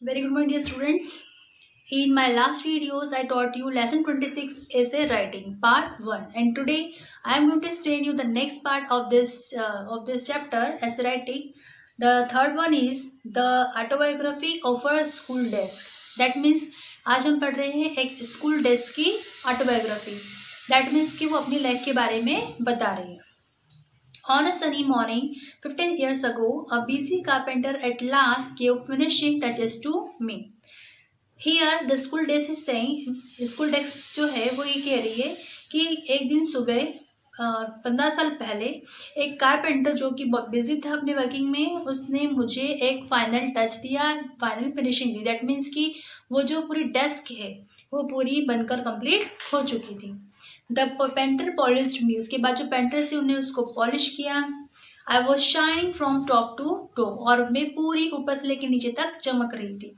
Very good morning, dear students. In my last videos, I taught you lesson 26 essay writing part 1, and today I am going to explain you the next part of this chapter essay writing. The third one is the autobiography of a school desk. That means आज हम पढ़ रहे हैं एक school desk की autobiography. That means कि वो अपनी लाइफ के बारे में बता रही है. On a sunny morning 15 years ago, a busy carpenter at last gave finishing touches to me. Here the school desk is saying, school desk जो है वो ये कह रही है कि एक दिन सुबह 15 साल पहले एक कारपेंटर जो कि बहुत बिजी था अपने वर्किंग में, उसने मुझे एक फाइनल टच दिया, final finishing the. That means कि वो जो पूरी डेस्क है वो पूरी बनकर कंप्लीट हो चुकी थी. The painter polished me. उसके बाद जो पेंटर से उन्हें उसको पॉलिश किया. I was shining from top to toe. और मैं पूरी ऊपर से लेकर नीचे तक चमक रही थी.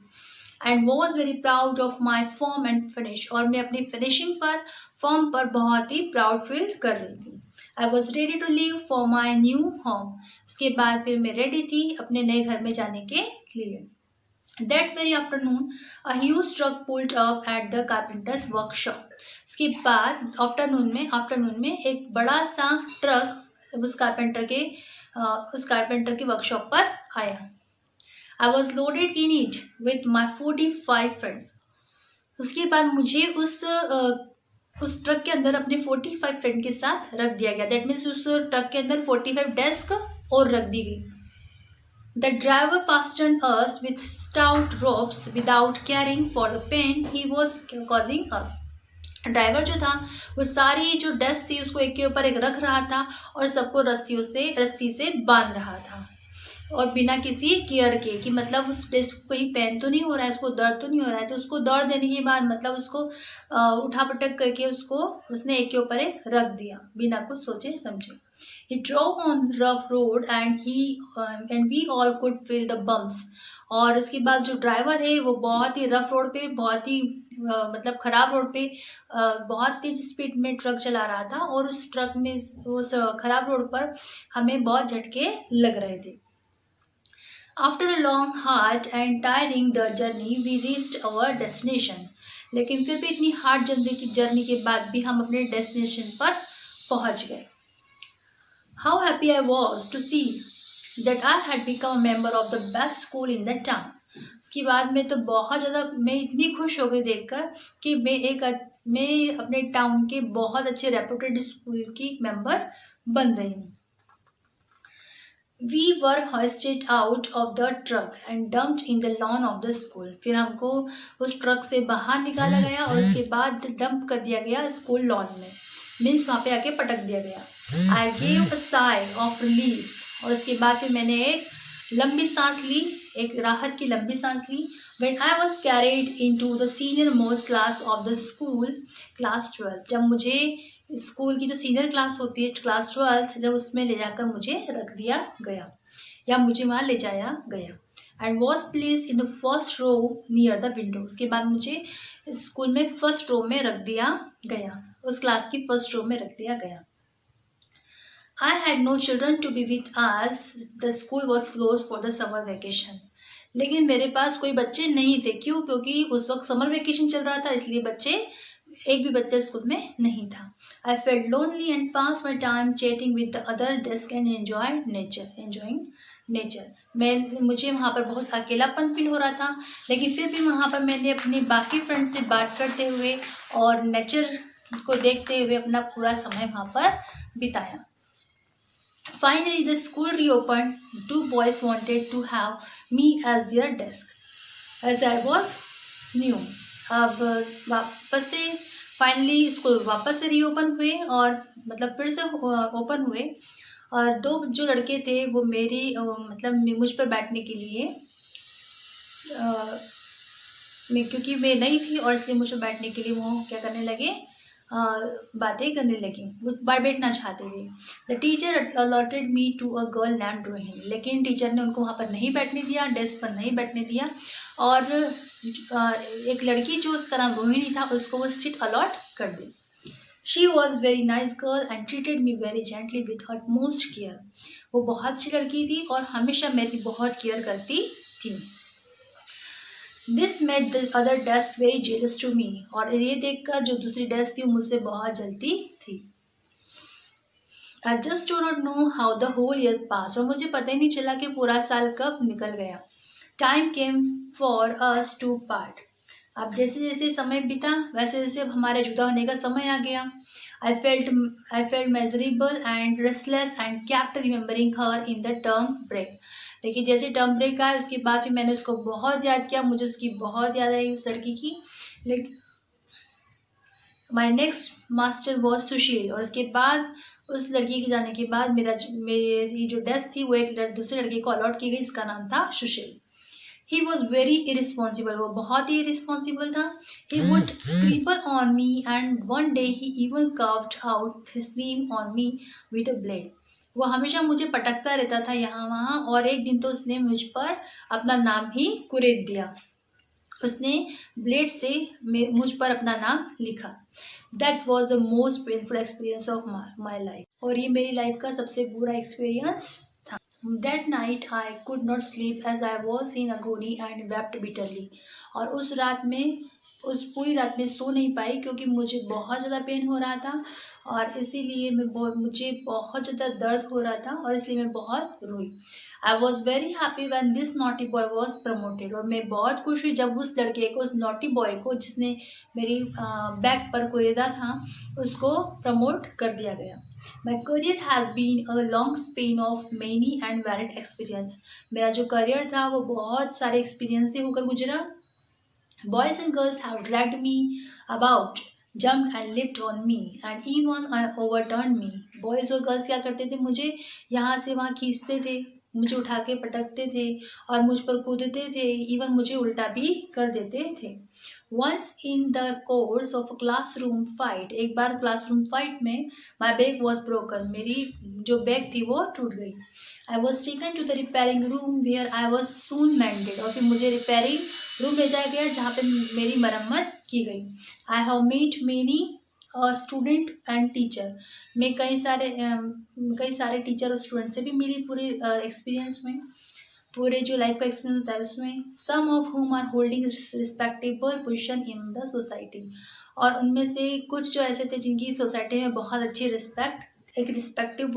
And was very proud of my form and finish. और मैं अपनी फिनिशिंग पर, फॉर्म पर बहुत ही प्राउड फील कर रही थी. I was ready to leave for my new home. उसके बाद फिर मैं रेडी थी अपने नए घर में जाने के लिए. That very afternoon, a huge truck pulled up at the carpenter's workshop. उसके बाद आफ्टरनून में एक बड़ा सा ट्रक उस कारपेंटर के वर्कशॉप पर आया. I was loaded in it with my 45 friends. उसके बाद मुझे उस ट्रक के अंदर अपने 45 फ्रेंड के साथ रख दिया गया. दैट मीन्स उस ट्रक के अंदर 45 डेस्क और रख दी गई. The driver fastened us with stout ropes without caring for the pain he was causing us. Driver जो था वो सारी जो डेस्क थी उसको एक के ऊपर एक रख रहा था और सबको रस्सी से बांध रहा था, और बिना किसी केयर के कि मतलब उस डेस्क को कहीं पेन तो नहीं हो रहा है, उसको दर्द तो नहीं हो रहा है. तो उसको दर्द देने के बाद मतलब उसको उठा पटक करके उसने एक के ऊपर एक रख दिया बिना कुछ सोचे समझे. He drove on rough road and we all could feel the bumps. और उसके बाद जो ड्राइवर है वो बहुत ही रफ रोड पे, बहुत ही मतलब खराब रोड पे बहुत तेज स्पीड में ट्रक चला रहा था, और उस ट्रक में उस खराब रोड पर हमें बहुत झटके लग रहे थे. After a long, hard and tiring journey, we reached our destination. लेकिन फिर भी इतनी हार्ड जर्नी के बाद भी हम अपने डेस्टिनेशन पर पहुंच गए. How happy I was to see that I had become a member of the best school in the town. उसके बाद मैं इतनी खुश हो गई देखकर कि मैं अपने टाउन के बहुत अच्छे रेप्यूटेड स्कूल की मेंबर बन रही हूँ. We were hoisted out of the truck and dumped in the lawn of the school. फिर हमको उस ट्रक से बाहर निकाला गया और उसके बाद डंप कर दिया गया स्कूल लॉन में. मीन्स वहाँ पे आके पटक दिया गया. I gave a sigh of relief. और उसके बाद फिर मैंने एक लंबी सांस ली, एक राहत की लंबी सांस ली. When I was carried into the senior most class of the school, class 12. जब मुझे स्कूल की जो सीनियर क्लास होती है क्लास 12, जब उसमें ले जाकर मुझे रख दिया गया या मुझे वहाँ ले जाया गया. And was place in the first row near the window. उसके बाद मुझे स्कूल में फर्स्ट रो में रख दिया गया, उस क्लास की फर्स्ट रो में रख दिया गया. I had no children to be with us. The school was closed for the summer vacation. लेकिन मेरे पास कोई बच्चे नहीं थे. क्यों? क्योंकि उस वक्त समर वेकेशन चल रहा था, इसलिए एक भी बच्चा स्कूल में नहीं था. I felt lonely and passed my time chatting with the other desk and enjoying nature. मुझे वहाँ पर बहुत अकेलापन फील हो रहा था, लेकिन फिर भी वहाँ पर मैंने अपने बाकी फ्रेंड्स से बात करते हुए और नेचर को देखते हुए अपना पूरा समय वहाँ पर बिताया. Finally, the school reopened. 2 boys wanted to have me as their desk, as I was new. अब वापस से फाइनली स्कूल वापस से रीओपन हुए और मतलब फिर से ओपन हुए, और 2 जो लड़के थे वो मुझ पर बैठने के लिए क्योंकि मैं नई थी और इसलिए मुझ पर बैठने के लिए वो क्या करने लगे, बातें करने लगी, वो बैठना चाहते थे. The teacher allotted me to a girl named Rohini. लेकिन टीचर ने उनको वहाँ पर नहीं बैठने दिया, डेस्क पर नहीं बैठने दिया, और एक लड़की जो उसका नाम रोहिणी था उसको वो सीट अलॉट कर दी. She was very nice girl and treated me very gently with utmost care. वो बहुत अच्छी लड़की थी और हमेशा मेरी बहुत केयर करती थी. This made the other desk very jealous to me, और ये देखकर जो दूसरी डेस्क थी वो मुझसे बहुत जलती थी। I just do not know how the whole year passed, और मुझे पता ही नहीं चला कि पूरा साल कब निकल गया। Time came for us to part. अब जैसे जैसे समय बीता वैसे वैसे अब हमारे जुदा होने का समय आ गया। I felt miserable and restless and kept remembering her in the term break. देखिए जैसे टर्म ब्रेक आया उसके बाद फिर मैंने उसको बहुत याद किया, मुझे उसकी बहुत याद आई उस लड़की की। लेकिन माई नेक्स्ट मास्टर वॉज सुशील, और उसके बाद उस लड़की के जाने के बाद मेरी जो डेस्क थी वो एक दूसरे लड़के को अलॉट की गई, इसका नाम था Sushil. He was very irresponsible, वो बहुत ही इरिस्पॉन्सिबल था। He would cripple on me and one day he even carved out his name on me with a blade. वो हमेशा मुझे पटकता रहता था यहाँ वहाँ, और एक दिन तो उसने मुझ पर अपना नाम ही कुरेद दिया। उसने ब्लेड से मुझ पर अपना नाम लिखा। That was the most painful experience of my life, और ये मेरी लाइफ का सबसे बुरा एक्सपीरियंस था। That night I could not sleep as I was in agony and wept bitterly, और उस पूरी रात में सो नहीं पाई क्योंकि मुझे बहुत ज़्यादा पेन हो रहा था, और इसीलिए मुझे बहुत ज़्यादा दर्द हो रहा था, और इसलिए मैं बहुत रोई। आई was very happy when this naughty boy was promoted, और मैं बहुत खुश हुई जब उस लड़के को, उस नॉटी बॉय को जिसने मेरी बैक पर कुरेदा था, उसको प्रमोट कर दिया गया। My career has been a long span of many and varied experience. मेरा जो करियर था वो बहुत सारे एक्सपीरियंस से होकर गुजरा। Boys and girls have dragged me about, jumped and leaped on me, and even overturned me. Boys और girls क्या करते थे, मुझे यहाँ से वहाँ खींचते थे, मुझे उठा के पटकते थे और मुझ पर कूदते थे, इवन मुझे उल्टा भी कर देते थे। Once in the course of a classroom fight, एक बार क्लासरूम फाइट में my bag was broken, मेरी जो बैग थी वो टूट गई। I was taken to the repairing room where I was soon mended, और फिर मुझे रिपेयरिंग रूम ले जाया गया जहाँ पे मेरी मरम्मत की गई। I have met many student and teacher, मैं कई सारे टीचर और स्टूडेंट से भी मिली पूरी एक्सपीरियंस में, पूरे जो लाइफ का एक्सपीरियंस होता है उसमें। Some of whom are holding respectable position in the society, और उनमें से कुछ जो ऐसे थे जिनकी सोसाइटी में बहुत अच्छी एक रिस्पेक्टिव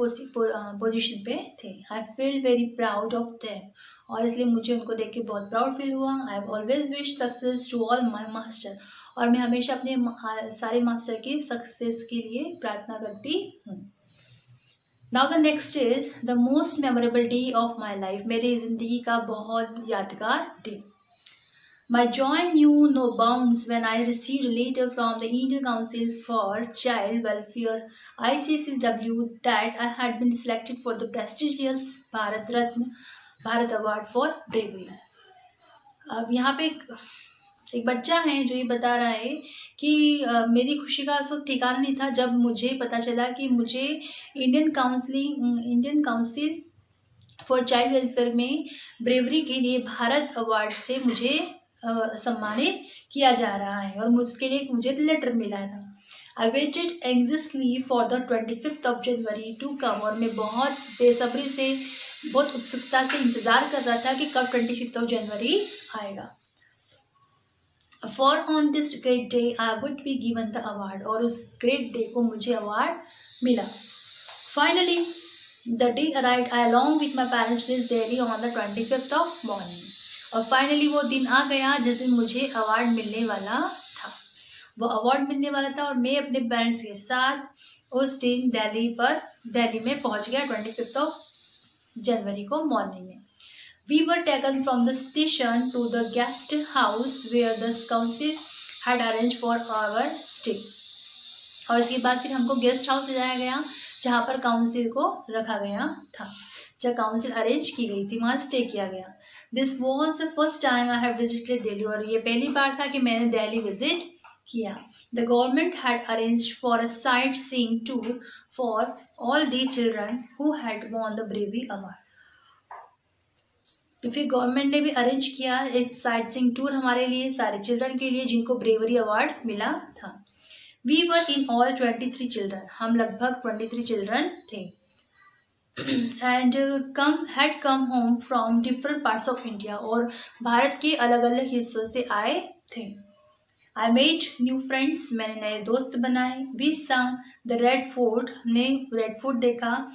पोजीशन पे थे। I feel very proud of them, और इसलिए मुझे उनको देख के बहुत प्राउड फील हुआ। I have always wish success to all my master, और मैं हमेशा अपने सारे मास्टर की सक्सेस के लिए प्रार्थना करती हूँ। Now the next is the most memorable day of my life, मेरी ज़िंदगी का बहुत यादगार दिन। My joy knew no bounds when I received a letter from the Indian Council for Child Welfare (ICCW) that I had been selected for the prestigious Bharat Award for Bravery. अब यहाँ पे एक बच्चा है जो ये बता रहा है कि मेरी खुशी का उस वक्त ठिकाना नहीं था जब मुझे पता चला कि मुझे Indian council for child welfare में ब्रेवरी के लिए भारत अवार्ड से मुझे सम्मानित किया जा रहा है, और उसके लिए मुझे लेटर मिला था। I waited anxiously for the 25th of January to come, और मैं बहुत बेसब्री से, बहुत उत्सुकता से इंतज़ार कर रहा था कि कब 25th of January आएगा। For on this great day I would be given the award, और उस ग्रेट डे को मुझे अवार्ड मिला। Finally the day arrived, I along with my parents reached Delhi on the 25th of morning, और finally वो दिन आ गया जिस दिन मुझे अवार्ड मिलने वाला था। वो अवार्ड मिलने वाला था और मैं अपने पेरेंट्स के साथ उस दिन दिल्ली में पहुंच गया 25th of January को मॉर्निंग में। We were taken from the station to the guest house where the council had arranged for our stay, और इसके बाद फिर हमको गेस्ट हाउस ले जाया गया जहाँ पर काउंसिल को रखा गया था, जहाँ काउंसिल अरेंज की गई थी वहाँ स्टे किया गया। This was the first time I have visited Delhi, और ये पहली बार था कि मैंने दिल्ली विजिट किया। The government had arrange for a sight seeing tour for all the children who had won the bravery award, तो फिर गवर्नमेंट ने भी अरेंज किया एक साइट सीइंग टूर हमारे लिए, सारे चिल्ड्रन के लिए जिनको ब्रेवरी अवार्ड मिला था। We were in all 23 children, हम लगभग 23 चिल्ड्रन थे। And come home from different parts of India, और भारत के अलग अलग हिस्सों से आए थे। आई मेड न्यू फ्रेंड्स, मैंने नए दोस्त बनाए। We saw the red fort, ने रेड फोर्ट देखा,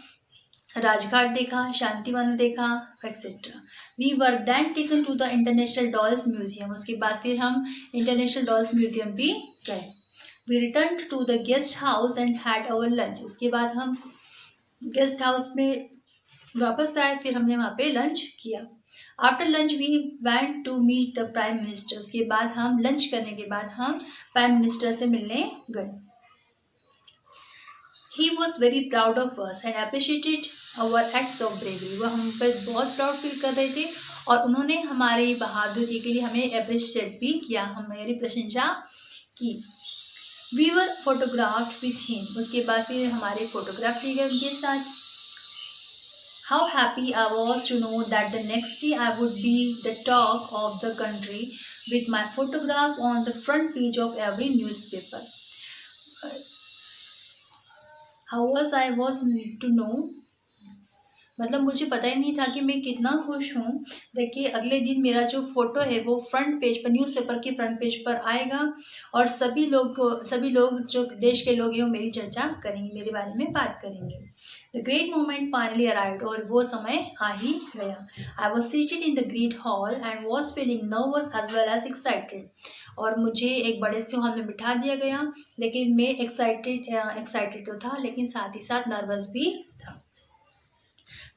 राजघाट देखा, शांतिवन देखा, etcetera. We were then taken to the international dolls museum, उसके बाद फिर हम इंटरनेशनल डॉल्स म्यूजियम भी गए। We return to the guest house and had our lunch, उसके बाद हम गेस्ट हाउस में वापस आए, फिर हमने वहाँ पे लंच किया। After lunch we went to meet the prime minister, उसके बाद हम लंच करने के बाद हम प्राइम मिनिस्टर से मिलने गए। He was very proud of us and appreciated our acts of bravery, वह हम पर बहुत प्राउड फील कर रहे थे और उन्होंने हमारी बहादुरी के लिए हमें अप्रिशिएट भी किया, हमारी प्रशंसा की। We were photographed with him, उसके बाद फिर हमारे फोटोग्राफ लिए गए उनके साथ। How happy I was to know that the next day I would be the talk of the country with my photograph on the front page of every newspaper. How was I was to know, मतलब मुझे पता ही नहीं था कि मैं कितना खुश हूँ। देखिए अगले दिन मेरा जो फोटो है वो फ्रंट पेज पर, न्यूज़पेपर के फ्रंट पेज पर आएगा और सभी लोग जो देश के लोग हैं वो मेरी चर्चा करेंगे, मेरे बारे में बात करेंगे। The great moment finally arrived, और वो समय आ ही गया। I was seated in the great hall and was feeling nervous as well as excited, और मुझे एक बड़े से हॉल में बिठा दिया गया, लेकिन मैं एक्साइटेड तो था लेकिन साथ ही साथ नर्वस भी था।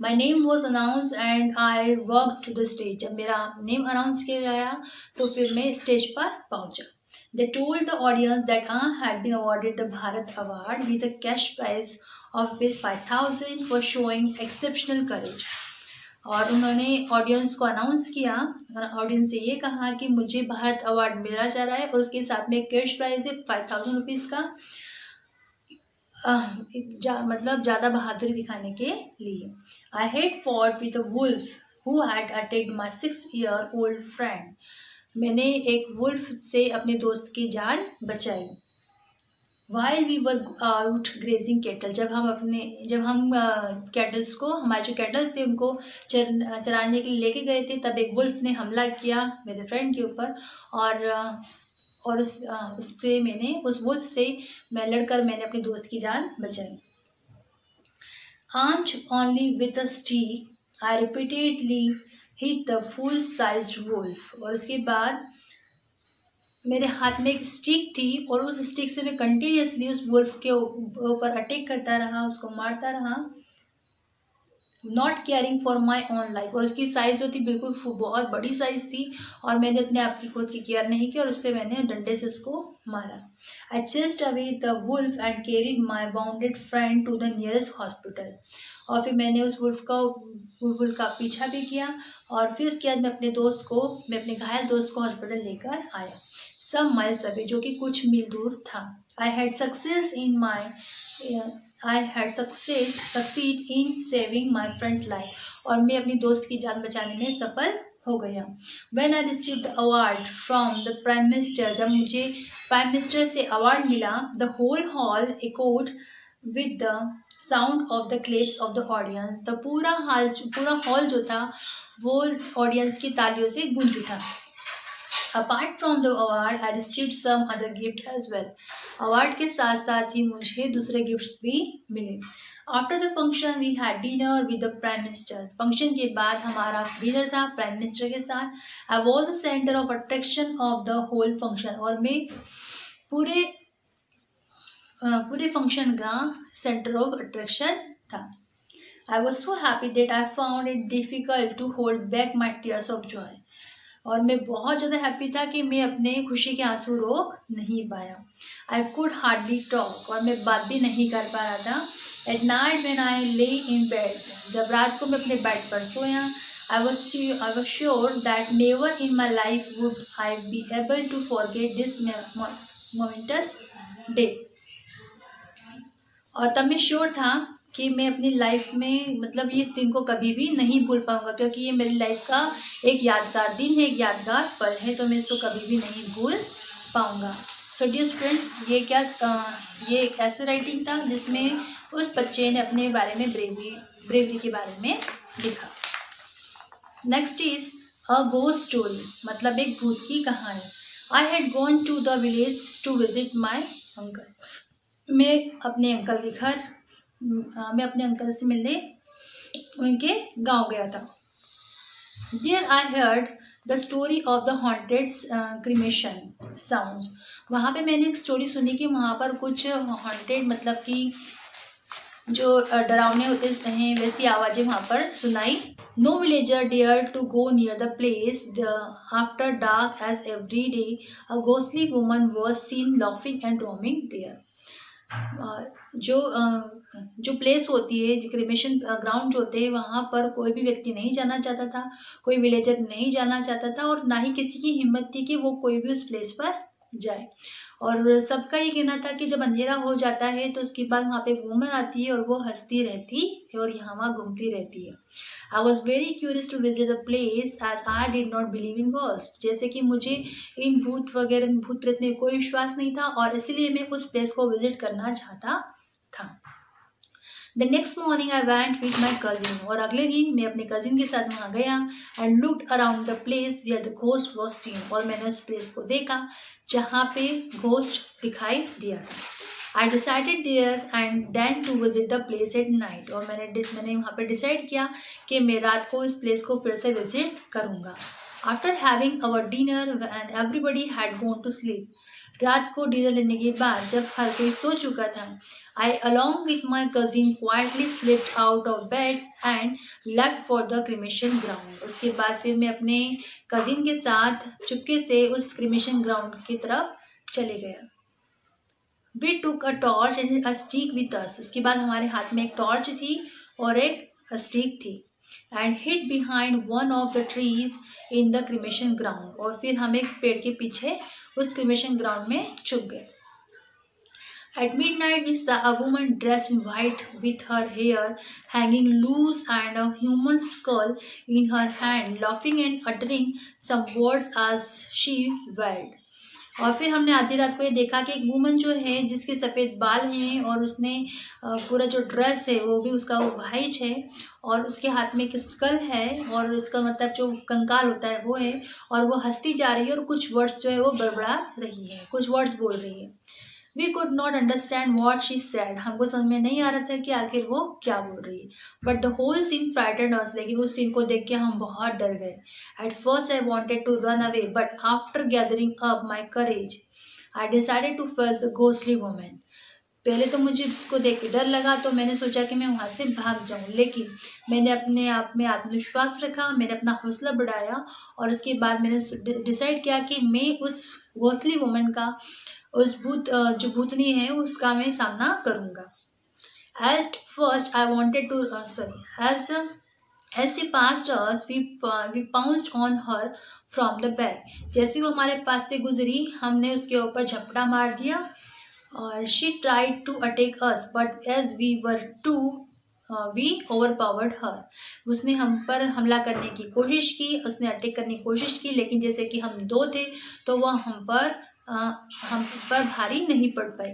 My name was announced and I walked to the stage. जब मेरा नेम अनाउंस किया गया तो फिर मैं स्टेज पर पहुंचा। They told the audience that I had been awarded the Bharat Award with a cash prize of ₹5,000 for showing exceptional courage. और उन्होंने ऑडियंस को अनाउंस किया, ऑडियंस से ये कहा कि मुझे भारत अवार्ड मिला जा रहा है और उसके साथ में कैश प्राइज है ₹5,000 का, मतलब ज़्यादा बहादुरी दिखाने के लिए। I had fought with a wolf who had attacked my 6-year-old friend, मैंने एक वुल्फ से अपने दोस्त की जान बचाई। While we were out grazing cattle, जब हम कैटल्स को, हमारे जो कैटल्स थे उनको चराने के लिए लेके गए थे, तब एक वुल्फ ने हमला किया मेरे फ्रेंड के ऊपर और उस वुल्फ से मैं लड़कर मैंने अपने दोस्त की जान बचाई। Armed only with a stick I repeatedly hit the full sized wolf, और उसके बाद मेरे हाथ में एक स्टिक थी और उस स्टिक से मैं कंटिन्यूसली उस वुल्फ के ऊपर अटैक करता रहा, उसको मारता रहा। Not caring for my own life, और उसकी साइज़ जो थी बिल्कुल बहुत बड़ी साइज़ थी और मैंने अपने आप की खुद की केयर नहीं की और उससे मैंने डंडे से उसको मारा। I chased away the wolf and carried my bounded friend to the nearest hospital, और फिर मैंने उस वुल्फ का पीछा भी किया और फिर उसके बाद मैं अपने घायल दोस्त को हॉस्पिटल लेकर आया, सम माइल्स अवे, जो कि कुछ मील दूर था। I had succeed in saving my friends life, और मैं अपनी दोस्त की जान बचाने में सफल हो गया। When I received the award from the Prime Minister, जब मुझे प्राइम मिनिस्टर से अवार्ड मिला, the whole hall echoed with the sound of the claps of the audience, the पूरा हॉल जो था वो ऑडियंस की तालियों से गूंज उठा। Apart from the award I received some other gift as well, award के साथ साथ ही मुझे दूसरे गिफ्ट्स भी मिले। After the function we had dinner with the prime minister, function के बाद हमारा डिनर था प्राइम मिनिस्टर के साथ। I was the centre of attraction of the whole function, और मैं पूरे फंक्शन का सेंटर ऑफ अट्रैक्शन था। I was so happy that I found it difficult to hold back my tears of joy, और मैं बहुत ज़्यादा हैप्पी था कि मैं अपने खुशी के आंसू रोक नहीं पाया। आई कुड हार्डली टॉक, और मैं बात भी नहीं कर पा रहा था। एट नाइट व्हेन आई ले इन बेड, जब रात को मैं अपने बेड पर सोया, I was sure that never in my life would I be able to forget this momentous day, और तब मैं श्योर था कि मैं अपनी लाइफ में मतलब इस दिन को कभी भी नहीं भूल पाऊंगा, क्योंकि ये मेरी लाइफ का एक यादगार दिन है, एक यादगार पल है, तो मैं इसको कभी भी नहीं भूल पाऊंगा। सो डियर स्टूडेंट्स, ये एक ऐसे राइटिंग था जिसमें उस बच्चे ने अपने बारे में ब्रेवरी ब्रेवरी के बारे में लिखा। Next is a ghost story, मतलब एक भूत की कहानी। I had gone to the village to visit my uncle. मैं अपने अंकल से मिलने उनके गांव गया था। There I heard the story of the haunted cremation sounds। वहाँ पे मैंने एक स्टोरी सुनी कि वहाँ पर कुछ हॉन्टेड मतलब कि जो डरावने होते हैं वैसी आवाज़ें वहाँ पर सुनाई। No villager dared to go near the place after dark, as every day a ghostly woman was seen laughing and roaming there। जो प्लेस होती है, जो क्रिमेशन ग्राउंड जो होते हैं, वहाँ पर कोई भी व्यक्ति नहीं जाना चाहता था, कोई विलेजर नहीं जाना चाहता था, और ना ही किसी की हिम्मत थी कि वो कोई भी उस प्लेस पर जाए। और सबका ये कहना था कि जब अंधेरा हो जाता है तो उसके बाद वहाँ पे वूमन आती है और वो हंसती रहती है और यहाँ वहाँ घूमती रहती है। I was very curious to visit the place as I did not believe in ghost. जैसे कि मुझे इन भूत प्रेत में कोई विश्वास नहीं था और इसीलिए मैं उस प्लेस को विजिट करना चाहता था। The next morning I went with my cousin. और अगले दिन मैं अपने कजिन के साथ वहाँ गया and looked around the place where the ghost was seen. और मैंने उस प्लेस को देखा जहाँ पे घोस्ट दिखाई दिया था। I decided there and then to visit the place at night. और मैंने वहाँ पर डिसाइड किया कि मैं रात को इस प्लेस को फिर से विजिट करूँगा। After having our dinner and everybody had gone to sleep. रात को डिनर लेने के बाद जब हर कोई सो चुका था, I along with my cousin quietly slipped out of bed and left for the cremation ground. उसके बाद फिर मैं अपने कजिन के साथ चुपके से उस क्रिमेशन ग्राउंड की तरफ चले गया। We took a torch and a stick with us. उसके बाद हमारे हाथ में एक टॉर्च थी और एक स्टिक थी। And hid behind one of the trees in the cremation ground. और फिर हम एक पेड़ के पीछे उस क्रिमेशन ग्राउंड में छुप गए। At midnight we saw a woman dressed in white with her hair hanging loose and a human skull in her hand, laughing and uttering some words as she wailed। और फिर हमने आधी रात को ये देखा कि एक वुमन जो है जिसके सफ़ेद बाल हैं और उसने पूरा जो ड्रेस है वो भी उसका वो वाइट है और उसके हाथ में एक स्कल है और उसका मतलब जो कंकाल होता है वो है, और वो हंसती जा रही है और कुछ वर्ड्स जो है वो बड़बड़ा रही है, कुछ वर्ड्स बोल रही है। We could not understand what she said. हमको समझ में नहीं आ रहा था कि आखिर वो क्या बोल रही है। But the whole scene frightened us. लेकिन उस सीन को देख के हम बहुत डर गए। At first I wanted to run away, but after gathering up my courage I decided to face the ghostly woman. पहले तो मुझे उसको देख के डर लगा, तो मैंने सोचा कि मैं वहाँ से भाग जाऊँ, लेकिन मैंने अपने आप में आत्मविश्वास रखा, मैंने अपना हौसला बढ़ाया और उसके बाद मैंने डिसाइड किया कि मैं उस घोस्टली वुमन का, उस जो भूतनी है उसका मैं सामना करूँगा। At first I wanted to as she passed us we pounced on her from the back। जैसे वो हमारे पास से गुजरी हमने उसके ऊपर झपटा मार दिया और she tried to attack us but as we were two we overpowered her। उसने हम पर हमला करने की कोशिश की, उसने अटैक करने की कोशिश की, लेकिन जैसे कि हम दो थे तो वह हम पर भारी नहीं पड़ पाई।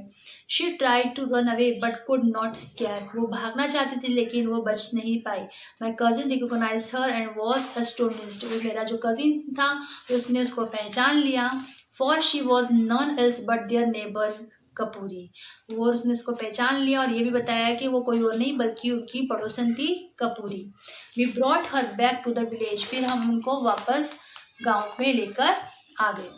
She tried to run away but could not escape. वो भागना चाहती थी लेकिन वो बच नहीं पाई। My cousin recognise her and was astonished. वो मेरा जो कजिन था उसने उसको पहचान लिया। For she was none else but their neighbour Kapoori. वो उसने उसको पहचान लिया और ये भी बताया कि वो कोई और नहीं बल्कि उनकी पड़ोसन थी Kapuri. We brought her back to the village. फिर हम उनको वापस गाँव में लेकर आ गए।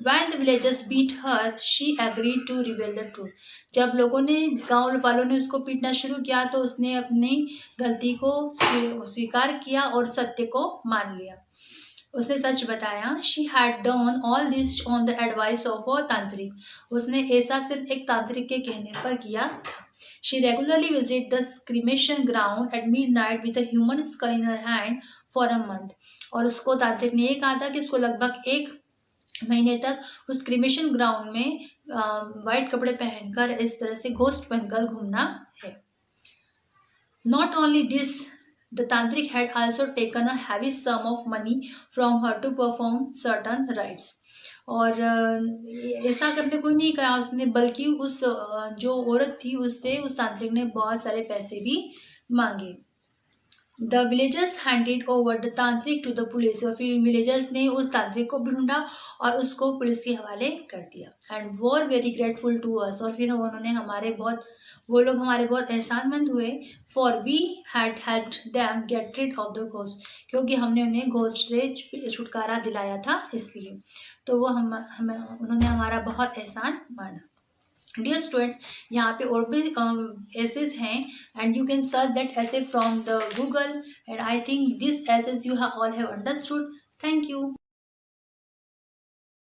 When the villagers beat her, she agreed to reveal the truth। जब लोगों ने, गांव वालों ने उसको पीटना शुरू किया तो उसने अपनी गलती को स्वीकार किया और सत्य को मान लिया। उसने सच बताया। She had done all this on the advice of a तांत्रिक। उसने ऐसा सिर्फ एक तांत्रिक के कहने पर किया था। She regularly visited the cremation ground at midnight with a human skull in her hand for a month। और उसको तांत्रिक ने ये कहा था कि उसको लगभग एक महीने तक उस क्रिमेशन ग्राउंड में वाइट कपड़े पहनकर इस तरह से घोस्ट बनकर घूमना है। Not only this the tantrik had also taken a heavy sum of money from her to perform certain rites. और ऐसा करने को नहीं कहा उसने, बल्कि उस जो औरत थी उससे उस तांत्रिक ने बहुत सारे पैसे भी मांगे। The villagers handed over the तांत्रिक टू द पुलिस, और फिर विलेजर्स ने उस तांत्रिक को भी ढूंढा और उसको पुलिस के हवाले कर दिया। And were very grateful to us, और फिर उन्होंने वो लोग हमारे बहुत एहसानमंद हुए। For we had helped them get rid of the ghost, क्योंकि हमने उन्हें घोस्ट से छुटकारा दिलाया था, इसलिए तो वो उन्होंने हमारा बहुत एहसान माना। डियर स्टूडेंट्स, यहाँ पे और भी एसेस हैं, and you can search that essay from the Google, and I think this essays you all have understood. Thank you.